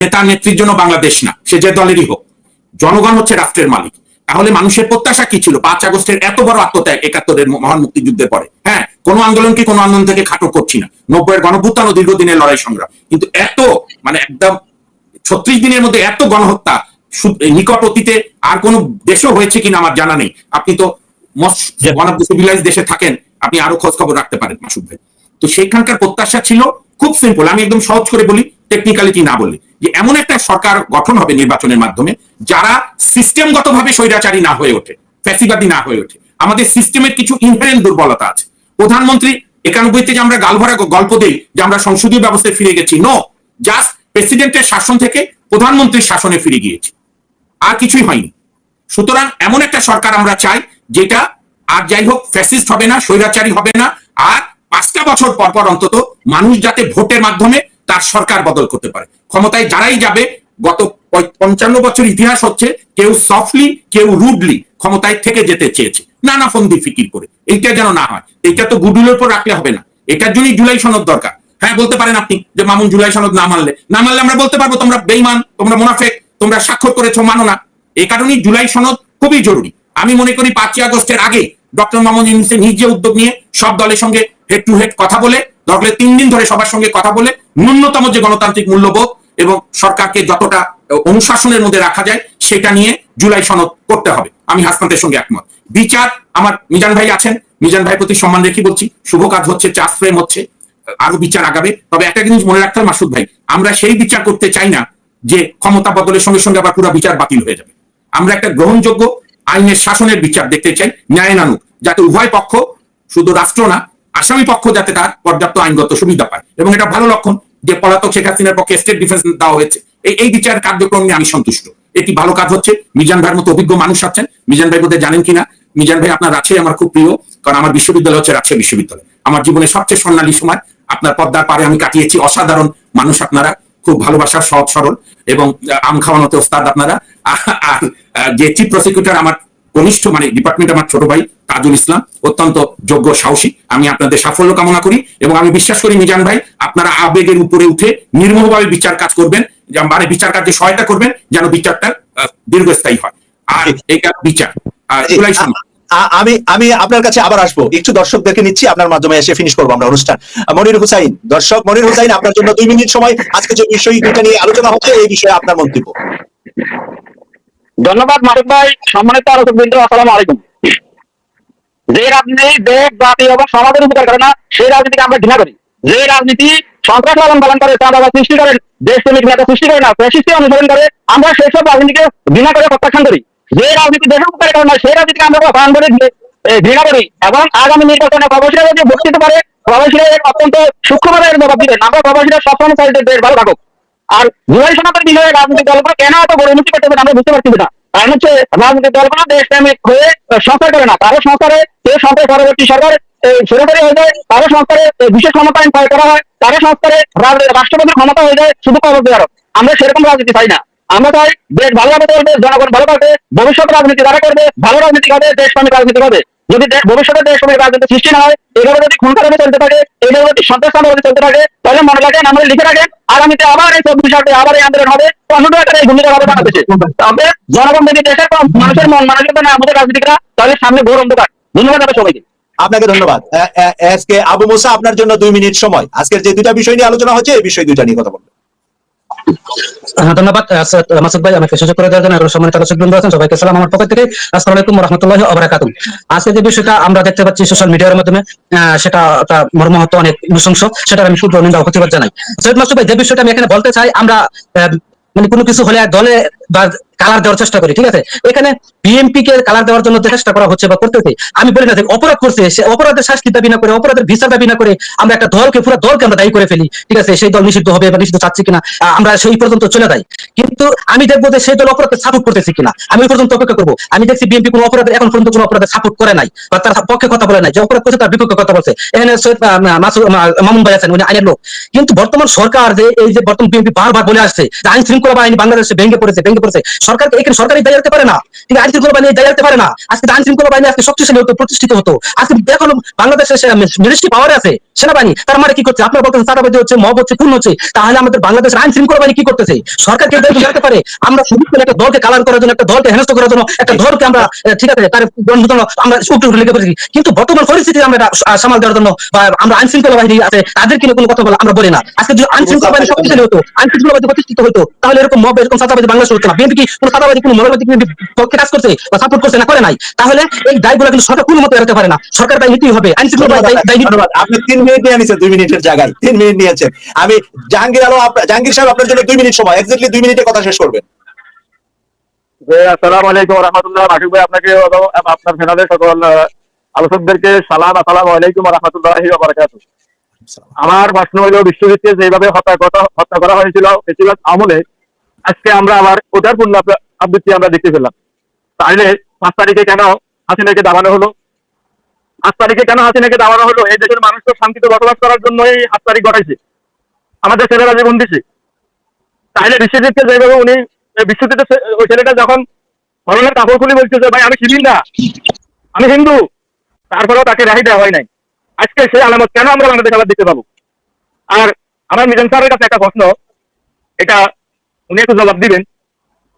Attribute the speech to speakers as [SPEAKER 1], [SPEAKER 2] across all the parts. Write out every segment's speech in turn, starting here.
[SPEAKER 1] নেতার নেত্রীর জন্য বাংলাদেশ না, সে যে দলেরই হোক। জনগণ হচ্ছে রাষ্ট্রের মালিক। তাহলে মানুষের প্রত্যাশা কি ছিল? 5 আগস্টের এত বড় আত্মত্যাগ 71-এর মহান মুক্তিযুদ্ধের পরে। হ্যাঁ, কোন আন্দোলনকে কোন আন্দোলন থেকে খাটো করছি না, 90-এর গণভ্যুত্থান ও দীর্ঘদিনের লড়াই সংগ্রাম, কিন্তু এত মানে একদম 36 দিনের মধ্যে এত গণহত্যা নিকট অতীতে আর কোন দেশও হয়েছে কিনা আমার জানা নেই। আপনি তো ওয়ান অফ দ্য সিভিলাইজড দেশে থাকেন, আপনি আরো খোঁজ খবর রাখতে পারেন মাসুদ ভাই। তো সেখানকার প্রত্যাশা ছিল খুব সিম্পল, আমি একদম সহজ করে বলি, টেকনিক্যালিটি না বললে, যে এমন একটা সরকার গঠন হবে নির্বাচনের মাধ্যমে যারা সিস্টেমগতভাবে স্বৈরাচারী না হয়ে ওঠে, ফ্যাসিবাদী না হয়ে ওঠে। আমাদের সিস্টেমের কিছু ইনহেরেন্ট দুর্বলতা আছে। প্রধানমন্ত্রী 91-তে যে আমরা গালভরা গল্প দেই যে আমরা সংসদীয় ব্যবস্থায় ফিরে গেছি, নো, জাস্ট প্রেসিডেন্টের শাসন থেকে প্রধানমন্ত্রীর শাসনে ফিরে গিয়েছি, আর কিছুই হয়নি। সুতরাং এমন একটা সরকার আমরা চাই যেটা আর যাই হোক ফ্যাসিস্ট হবে না, স্বৈরাচারী হবে না, আর 5টা বছর পর পর অন্তত মানুষ যাতে ভোটের মাধ্যমে তার সরকার বদল করতে পারে। ক্ষমতায় যারাই যাবে, গত 55 বছর ইতিহাস হচ্ছে কেউ সফটলি কেউ রুডলি ক্ষমতায় থেকে যেতে চেয়েছে, নানা ফন্দি ফিকির করে। এইটা যেন না হয়, এইটা তো গুডউইলের উপর রাখলে হবে না, এটার জন্যই জুলাই সনদ দরকার। হ্যাঁ, বলতে পারেন আপনি যে মামুন জুলাই সনদ না মানলে আমরা বলতে পারবো তোমরা বেঈমান, তোমরা মুনাফেক, তোমরা স্বাক্ষর করেছো, মানো না। এই কারণেই জুলাই সনদ খুবই জরুরি। আমি মনে করি 5 আগস্টের আগে ডক্টর মোহাম্মদ ইউনূস নিজে উদ্যোগ নিয়ে সব দলের সঙ্গে হেড টু হেড কথা বলে, দরকারে 3 দিন ধরে সবার সঙ্গে কথা বলে ন্যূনতম যে গণতান্ত্রিক মূল্যবোধ এবং সরকারকে যতটা অনুশাসনের মধ্যে রাখা যায় সেটা নিয়ে জুলাই সনদ করতে হবে। আমি হাসনাতের সঙ্গে একমত। বিচার, আমার মিজান ভাই আছেন, মিজান ভাইয়ের প্রতি সম্মান রেখে বলছি, শুভ কাজ হচ্ছে, চাষ ফ্রেম হচ্ছে, আরো বিচার আগাবে। তবে একটা জিনিস মনে রাখতে হবে মাসুদ ভাই, আমরা সেই বিচার করতে চাই না যে ক্ষমতা বদলের সঙ্গে সঙ্গে আবার পুরো বিচার বাতিল হয়ে যাবে। আমরা একটা গ্রহণযোগ্য আইনের শাসনের বিচার দেখতে চাই, ন্যায় নানুক, যাতে উভয় পক্ষ, শুধু রাষ্ট্র না, আসামি পক্ষ যাতে তার পর্যাপ্ত আইনগত সুবিধা পায়। এবং এটা ভালো লক্ষণ যে পলাতক শেখ হাসিনার পক্ষে স্টেট ডিফেন্স দেওয়া হয়েছে। এই বিচার কার্যক্রম নিয়ে আমি সন্তুষ্ট, এটি ভালো কাজ হচ্ছে। মিজান ভাইয়ের মতো অভিজ্ঞ মানুষ আছেন, মিজান ভাই বোধহয় জানেন কিনা, মিজান ভাই আপনার রাজশাহী আমার খুব প্রিয়, কারণ আমার বিশ্ববিদ্যালয় হচ্ছে রাজশাহী বিশ্ববিদ্যালয়। আমার জীবনের সবচেয়ে স্বর্ণালী সময় আপনার পদ্মার পারে আমি কাটিয়েছি। অসাধারণ মানুষ আপনারা, খুব ভালোবাসার, সহজ সরল এবং আম খাওয়ানোতে ওস্তাদ আপনারা। আর যে চিফ প্রসিকিউটর আমার কনিষ্ঠ, মানে ডিপার্টমেন্ট আমার ছোট ভাই তাজুল ইসলাম, অত্যন্ত যোগ্য, সাহসী। আমি আপনাদের সাফল্য কামনা করি এবং আমি বিশ্বাস করি মিজান ভাই আপনারা আবেগের উপরে উঠে নির্মমভাবে বিচার কাজ করবেন, মানে বিচার কার্যে সহায়তা করবেন যেন বিচারটা দীর্ঘস্থায়ী হয়। আর এইটা বিচার
[SPEAKER 2] আমি আপনার কাছে আবার আসবো, একটু দর্শকদেরকে নিচ্ছি, আপনার মাধ্যমে এসে ফিনিশ করবো আমরা অনুষ্ঠান। মনির হুসাইন, দর্শক মনির হুসাইন, আপনার জন্য 2 মিনিট সময়। আজকে যে বিষয়টা নিয়ে আলোচনা হচ্ছে এই বিষয়ে আপনার মন্তব্য।
[SPEAKER 3] ধন্যবাদ মারুফ ভাই। সম্মানিত আলোচকবৃন্দ, আসসালামু আলাইকুম। যে রাজনীতি দেশ, জাতি এবং সমাজের উপকার করে না সেই রাজনীতিকে আমরা ঘৃণা করি। যে রাজনীতি সন্ত্রাস লালন পালন করে, চাঁদাবাজ সৃষ্টি করেন, দেশপ্রেমিক নেতা সৃষ্টি করে না, ফ্যাসিস্টকে অনুসরণ করে, আমরা সেই সব রাজনীতিকে ঘৃণা করে প্রত্যাখ্যান করি। যে রাজনীতি দেশের উপকার করে না সেই রাজনীতিকে আমরা পালন করে ঘৃণা করি। এবং আগামী নির্বাচনে প্রবাসীরা যদি ভোট দিতে পারে, প্রবাসীরা অত্যন্ত সূক্ষ্মভাবে জবাব দিবেন। আমরা প্রবাসীরা সবসময় চাই দেশ ভালো থাকুক। আর জুলাই সনদের বিষয়ে রাজনৈতিক দলগুলো কেন এত গড়িমুচি করতেছে আমরা বুঝতে পারছি না। কারণ হচ্ছে রাজনৈতিক দলগুলো দেশপ্রেমিক হয়ে সংস্কার করে না। তারও সংস্কারে সরকার পরবর্তী সরকার সরকারি হয়ে যায়, তারও সংস্কারে বিশেষ ক্ষমতা আইন প্রয়োগ করা হয়, তারও সংস্কারে রাষ্ট্রপতির ক্ষমতা হয়ে যায় শুধু কবর দেওয়ার। আমরা সেরকম রাজনীতি চাই না। আমরা চাই দেশ ভালোভাবে চলবে, জনগণ ভালো থাকবে, ভবিষ্যৎ রাজনীতি যারা করবে ভালো রাজনীতি হবে, দেশপ্রেমিক রাজনীতি হবে। যদি ভবিষ্যতে দেশপ্রেমিক রাজনীতি সৃষ্টি না হয়, এভাবে যদি খুন খারাপে চলতে থাকে, এইভাবে যদি সন্ত্রাসবাদে চলতে থাকে, তাহলে মনে রাখেন, আমরা লিখে রাখেন, আগামীতে আবার এই 24 সালে আবার এই আন্দোলন হবে, অন্য একটা এই ভূমিকা হবে বাংলাদেশে। তবে জনগণ যদি দেশের মানুষের মন মানসিকতা না আমাদের রাজনীতিকরা, তাহলে সামনে ঘোর অন্ধকার। ধন্যবাদ সবাইকে।
[SPEAKER 2] আপনাকে ধন্যবাদ। আজকে আবু মুসা, আপনার জন্য 2 মিনিট সময়। আজকের যে 2টা বিষয় নিয়ে আলোচনা হচ্ছে এই বিষয় 2টা নিয়ে কথা বলবেন।
[SPEAKER 4] ধন্যবাদ মাসুদ ভাই, আমাকে সুযোগ করে দেওয়ার জন্য। সম্মানিত দর্শকবৃন্দ আছেন, সবাইকে সালাম আমার পক্ষ থেকে। আসসালামু আলাইকুম ওয়া রাহমাতুল্লাহি ওয়া বারাকাতুহু। আজকে যে বিষয়টা আমরা দেখতে পাচ্ছি সোশ্যাল মিডিয়ার মাধ্যমে, সেটা মর্মাহত, অনেক নৃশংস, সেটা আমি শুধু নিন্দা ও প্রতিবাদ জানাই। সৈয়দ মাসুদ ভাই, যে বিষয়টা আমি এখানে বলতে চাই, আমরা মানে কোনো কিছু হলে দলে বা কালার দেওয়ার চেষ্টা করি, ঠিক আছে? এখানে বিএনপি কে কালার দেওয়ার জন্য চেষ্টা করা হচ্ছে বা করতেছে। আমি বলি না যে অপরাধ করছে, সে অপরাধের শাস্তি দাবি না করে, অপরাধের বিচার দাবি না করে আমরা একটা দলকে, পুরো দলকে আমরা দায়ী করে ফেলি, ঠিক আছে? সেই দল নিষিদ্ধ হবে বা নিষিদ্ধ চাচ্ছি কিনা আমরা সেই পর্যন্ত চলে যাই। কিন্তু আমি দেখবো যে সেই দল অপরাধকে সাপোর্ট করতেছি কিনা, আমি ওই পর্যন্ত অপেক্ষা করবো। আমি দেখছি বিএনপি কোনো অপরাধের, এখন পর্যন্ত কোনো অপরাধের সাপোর্ট করে নাই বা তার পক্ষে কথা বলে নাই। যে অপরাধ করছে তার বিপক্ষে কথা বলছে। এখানে মামুন ভাই আছেন, উনি আইনের লোক। কিন্তু বর্তমান সরকার যে এই যে বর্তমান বিএনপি বারবার বলে আসছে যে আইন শৃঙ্খলা বাহিনী বাংলাদেশে ভেঙে পড়েছে, ভেঙে করেছে। সরকারকে এখানে সরকারি দায়ী হতে পারে না, কিন্তু আইন শৃঙ্খলা বাহিনী দায়ী হতে পারে না। আজকে আইন শৃঙ্খলা বাহিনী আজকে শক্তিশালী হতো, প্রতিষ্ঠিত হতো। আজকে দেখুন বাংলাদেশের মিলিটারি পাওয়ারে আছে সেনাবাহিনী, তার মানে কি করছে? আপনারা বলতেছেন চাঁদাবাজি হচ্ছে, মব হচ্ছে, খুন হচ্ছে, তাহলে আমাদের বাংলাদেশের আইন শৃঙ্খলা বাহিনী কি করতেছে? সরকারকে দায়িত্ব জানাতে পারে। আমরা শুধু একটা দলকে কালার করার জন্য, একটা দলকে হেনস্থ করার জন্য, একটা দলকে আমরা ঠিক আছে তার আমরা উপরে লিখে করেছি, কিন্তু বর্তমান পরিস্থিতি আমরা এটা সামাল দেওয়ার জন্য বা আমরা আইন শৃঙ্খলা বাহিনী আছে তাদেরকে নিয়ে কোনো কথা বলা আমরা বলি না। আজকে যদি আইন শৃঙ্খলা বাহিনী শক্তিশালী হতো, আইন শৃঙ্খলা বাহিনী প্রতিষ্ঠিত হতো, তাহলে এরকম মব এরকম চাঁদাবাজি বাংলাদেশ হতো না। বিএনপি কি কোনো চাঁদাবাজি কোনো মৌলবাদী পক্ষে কাজ করছে বা সাপোর্ট করছে না? করে নাই। তাহলে এই দায়গুলো কিন্তু সরকার কোনো মতো এড়াতে পারে না, সরকার দায় নিতেই হবে। আইন শৃঙ্খলা দায়ী।
[SPEAKER 2] আপনি 3 মিনিট নিয়ে নিয়েছেন, 2 মিনিটের জায়গায় 3 মিনিট নিয়েছেন। আমি জাহাঙ্গীর আলম, জাহাঙ্গীর সাহেব আপনার জন্য 2 মিনিট সময়, এক্স্যাক্টলি 2 মিনিটে কথা শেষ করবেন।
[SPEAKER 3] আসসালামু আলাইকুম ওয়া রাহমাতুল্লাহ। মাসুক ভাই আপনাকে এবং আপনার ফেনাদের সকল আলোচকদেরকে সালাম। আসসালামু আলাইকুম ওয়া রাহমাতুল্লাহি ওয়া বারাকাতুহু। আমার প্রশ্ন হলো, বিশ্বজিৎকে যেভাবে হত্যা করা হয়েছিল বেশিরভাগ আমলে, আজকে আমরা আবার ওটার পূর্ণ আবৃত্তি আমরা দেখতে পেলাম। তাহলে 5 তারিখে কেন হাসিনাকে দাবানো হলো? 5 তারিখে কেন হাসিনাকে দাবানো হলো? এই দেশের মানুষ তো শান্তিতে বসবাস করার জন্যই 7 তারিখ ঘটাইছে, আমাদের ছেলেরা জীবন দিছে। তাহলে বিশ্বজিৎকে যেভাবে উনি বিশ্বজিৎ ওই ছেলেটা যখন মরণের কাপড় খুলে বলছে যে ভাই আমি সিভিল না, আমি হিন্দু, তারপরেও তাকে রেহাই দেওয়া হয় নাই। আজকে সেই আলামত কেন আমরা বাংলাদেশ আবার দেখতে পাবো? আর আমার মিজান স্যারের কাছে একটা প্রশ্ন, এটা উনি একটু জবাব দিবেন।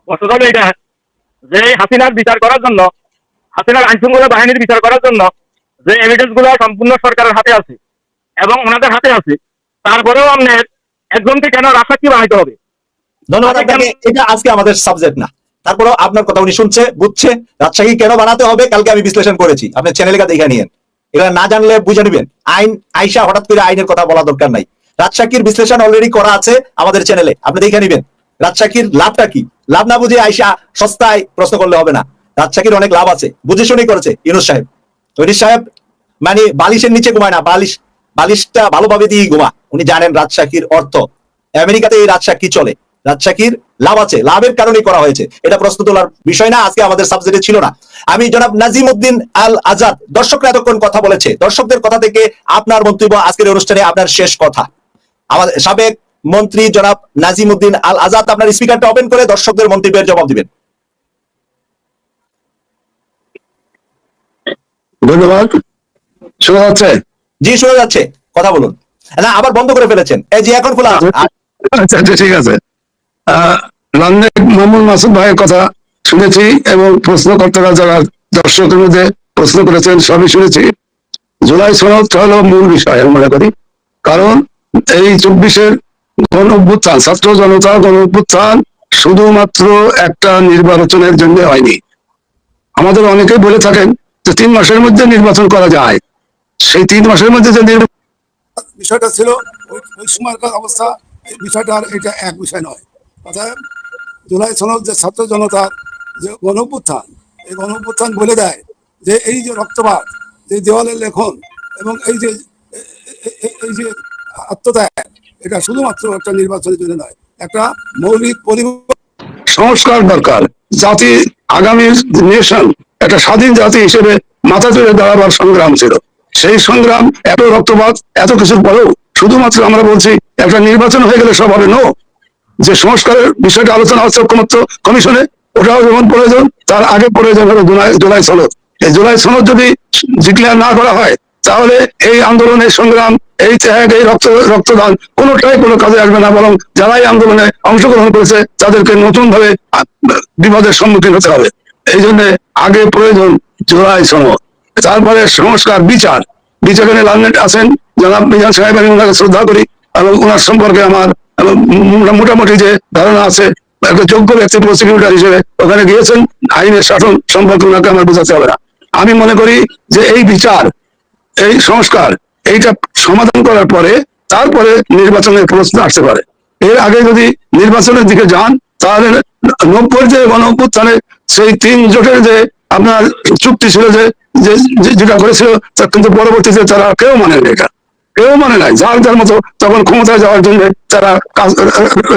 [SPEAKER 3] প্রশ্নটা হলো এটা যে হাসিনার বিচার করার জন্য, হাসিনার আইন শৃঙ্খলা বাহিনীর বিচার করার জন্য যে এভিডেন্স গুলো সম্পূর্ণ সরকারের হাতে আছে এবং ওনাদের হাতে আছে, তারপরেও আপনার একজনকে কেন রাষ্ট্রপতি বানাইতে হবে?
[SPEAKER 2] ধন্যবাদ আপনাকে। এটা আজকে আমাদের সাবজেক্ট না, তারপরেও আপনার কথা উনি শুনছে, বুঝছে। রাজশাহী কেন বানাতে হবে কালকে আমি বিশ্লেষণ করেছি, আপনি চ্যানেলে দেখে নিয়েন। এগুলো না জানলে বুঝে নেবেন। আইন আইসা হঠাৎ করে আইনের কথা বলা দরকার নাই। রাজশাহীর বিশ্লেষণ অলরেডি করা আছে আমাদের চ্যানেলে, আপনি দেখে নেবেন। রাজশাহীর লাভটা কি, লাভ না বুঝে আইসা সস্তায় প্রশ্ন করলে হবে না। রাজশাহীর অনেক লাভ আছে, বুঝে শুনেই করেছে ইউনূস সাহেব। ইউনূস সাহেব মানে বালিশের নিচে ঘুমায় না, বালিশটা ভালোভাবে দিয়ে ঘুমা। উনি জানেন রাজশাহীর অর্থ। আমেরিকাতে এই রাজশাহী কি চলে, রাজশাহীর লাভ আছে, লাভের কারণেই করা হয়েছে। এটা প্রশ্ন তোলার বিষয় না, আজকে আমাদের সাবজেক্টে ছিল না। আমি জনাব নাজিম উদ্দিন আল আজাদ, দর্শকরা এতক্ষণ কথা বলেছে, দর্শকদের কথা থেকে আপনার মন্তব্য আজকের অনুষ্ঠানে, আপনার শেষ কথা। আমাদের সাবেক মন্ত্রী জনাব নাজিম উদ্দিন আল আজাদ, আপনার স্পিকারটা ওপেন করে দর্শকদের মন্তব্যের জবাব দিবেন।
[SPEAKER 5] ধন্যবাদ। শোনা যাচ্ছে?
[SPEAKER 2] জি শোনা যাচ্ছে, কথা বলুন। না আবার বন্ধ করে ফেলেছেন, এই যে এখন খোলা।
[SPEAKER 5] আচ্ছা আচ্ছা ঠিক আছে। রান্নেক মোহাম্মদ মাসুদ ভাইয়ের কথা শুনেছি এবং প্রশ্নকর্তারা যারা দর্শকের মধ্যে প্রশ্ন করেছেন সবই শুনেছি। জুলাই সনদটা হলো মূল বিষয় আমি মনে করি, কারণ এই 24-এর গণ অভ্যুত্থান, ছাত্র জনতা গণ অভ্যুত্থান শুধুমাত্র একটা নির্বাচনের জন্য হয়নি। আমাদের অনেকেই বলে থাকেন যে 3 মাসের মধ্যে নির্বাচন করা যায়, সেই 3 মাসের মধ্যে যে
[SPEAKER 6] বিষয়টা ছিল ওই সময়কার অবস্থা, এই বিষয়টা আর এটা এক বিষয় নয়। অর্থাৎ জুলাই সনদ যে ছাত্র জনতার যে গণঅভ্যুত্থান, এই গণঅভ্যুত্থান বলে দেয় যে এই যে রক্তপাত, যে দেওয়ালের লেখন এবং এই যে আত্মত্যাগ, এটা শুধুমাত্র একটা নির্বাচনের জন্য নয়, একটা মৌলিক পরিবর্তন
[SPEAKER 5] সংস্কার দরকার। জাতি, আগামী নেশন, একটা স্বাধীন জাতি হিসেবে মাথা তুলে দাঁড়াবার সংগ্রাম ছিল। সেই সংগ্রাম, এত রক্তপাত, এত কিছুর পরেও শুধুমাত্র আমরা বলছি একটা নির্বাচন হয়ে গেলে সব হবে। যে সংস্কারের বিষয়টা আলোচনা হচ্ছে ঐক্যমত্য কমিশনে, ওটাও যেমন প্রয়োজন, তার আগে প্রয়োজন হলো জুলাই সনদ। এই জুলাই সনদ যদি ডিক্লেয়ার না করা হয়, তাহলে এই আন্দোলনের সংগ্রাম, এই ত্যাগ, এই রক্তদান কোনোটাই কোনো কাজে আসবে না, বরং যারাই আন্দোলনে অংশগ্রহণ করেছে তাদেরকে নতুন ভাবে বিপদের সম্মুখীন হতে হবে। এই জন্য আগে প্রয়োজন জুলাই সনদ, তারপরে সংস্কার, বিচারে লার্নেট আছেন জনাব মিজান সাহেব, আমি ওনাকে শ্রদ্ধা করি এবং ওনার সম্পর্কে আমার মোটামুটি যে ধারণা আছে, একটা যোগ্য ব্যক্তি প্রসিকিউটর হিসেবে ওখানে গিয়েছেন, আইনের শাসন সম্পর্কে ওনাকে আমার বোঝাতে হবে না। আমি মনে করি যে এই বিচার, এই সংস্কার, এইটা সমাধান করার পরে তারপরে নির্বাচনের প্রশ্ন আসতে পারে। এর আগে যদি নির্বাচনের দিকে যান, তাহলে 90-এর যে গণ অভ্যুত্থানের সেই 3 জোটের যে আপনার চুক্তি ছিল, যেটা করেছিল, তা কিন্তু পরবর্তীতে তারা কেউ মানে না, কেউ মানে নাই। যার যার মতো তখন ক্ষমতায় যাওয়ার জন্য তারা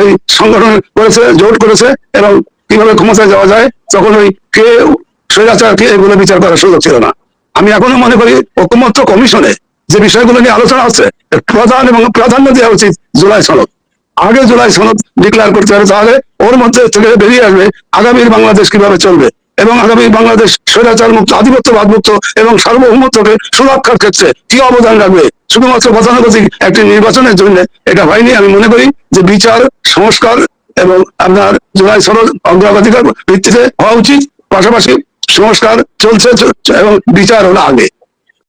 [SPEAKER 5] এই সংগঠন করেছে, জোট করেছে, এবং কিভাবে ক্ষমতায় যাওয়া যায় তখন ওই কে স্বৈরাচার কে এগুলো বিচার করার সুযোগ ছিল না। আমি এখনো মনে করি ঐক্যমত্য কমিশনে যে বিষয়গুলো নিয়ে আলোচনা হচ্ছে, প্রধান এবং প্রাধান্য দেওয়া উচিত জুলাই সনদ। আগে জুলাই সনদ ডিক্লেয়ার করতে হবে, তাহলে ওর মধ্যে থেকে বেরিয়ে আসবে আগামীর বাংলাদেশ কিভাবে চলবে এবং আগামী বাংলাদেশ স্বৈরাচার মুক্ত, আধিপত্যবাদ মুক্ত এবং সার্বভৌমত্বকে সুরক্ষার ক্ষেত্রে কি অবদান রাখবে। শুধুমাত্র গতানুগতিক একটি নির্বাচনের জন্য এটা হয়নি। আমি মনে করি যে বিচার, সংস্কার এবং আপনার জুলাই সনদ অগ্রাধিকার ভিত্তিতে হওয়া উচিত। পাশাপাশি সংস্কার চলছে এবং বিচার হলো আগে।